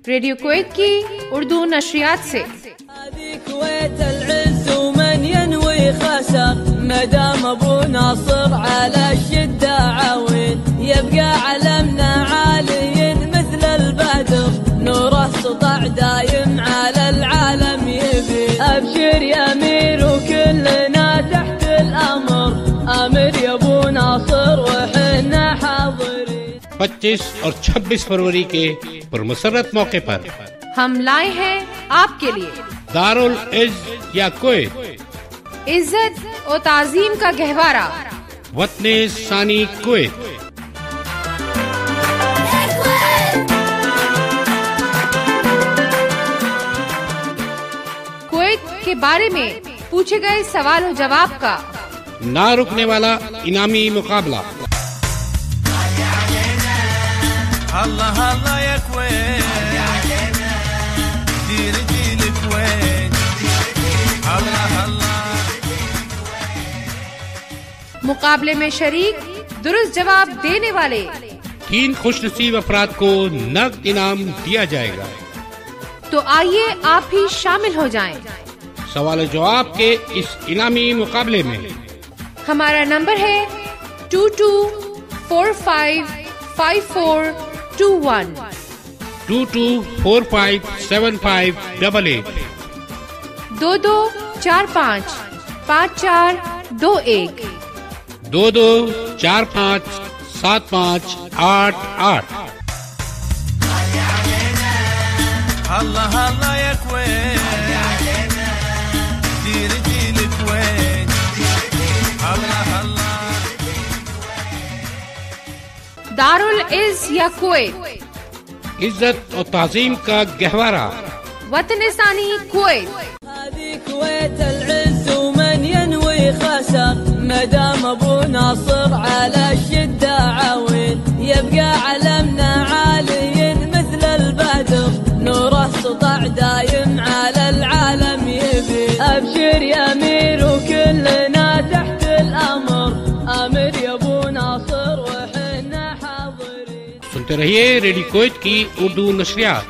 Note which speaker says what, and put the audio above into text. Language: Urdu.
Speaker 1: ریڈیو کویت کی اردو نشریات سے
Speaker 2: کویت العز ومن ينوي خسر مدام ابو ناصر على الشدة عوين يبقى علمنا عالي مثل البدر نوره سطع دايم على العالم يبي ابشر يا امير وكلنا تحت الامر امر يا ابو ناصر وحنا حاضرين
Speaker 3: 25 اور 26 فروری کے پرمسرت موقع پر
Speaker 1: ہم لائے ہیں آپ کے لیے
Speaker 3: دارالعز یا کویت،
Speaker 1: عزت و تعظیم کا گہوارہ،
Speaker 3: وطن ثانی کویت۔
Speaker 1: کویت کے بارے میں پوچھے گئے سوال و جواب کا
Speaker 3: نہ رکنے والا انعامی مقابلہ۔
Speaker 4: الله الله يا كويت دير جيل كويت الله الله۔
Speaker 1: مقابلے میں شریک درست جواب دینے والے
Speaker 3: 3 خوش نصیب افراد کو نقد انعام دیا جائے گا۔
Speaker 4: تو آئیے آپ بھی شامل ہو جائیں۔
Speaker 3: سوال و جواب کے اس انعامی مقابلے میں
Speaker 1: ہمارا نمبر ہے 22455421
Speaker 3: 22457588
Speaker 1: 22455421
Speaker 3: 22457588۔
Speaker 4: الله الله يا كويت دير جيل كويت الله الله۔
Speaker 1: دارالعز یا کویت،
Speaker 3: عزت اور تعظیم کا گہوارہ،
Speaker 1: وطن ثانی کویت۔
Speaker 2: هذه كويت العز ومن ينوي خسر مدام ابو ناصر على الشدة عوين يبقى علمنا عالي مثل البدر نوره سطع دايم على العالم يبي ابشر يا امير وكلنا تحت الامر امر يا ابو ناصر وحنا حاضرين۔
Speaker 3: سنتے رہیے ریڈیو کویت کی اردو نشریات۔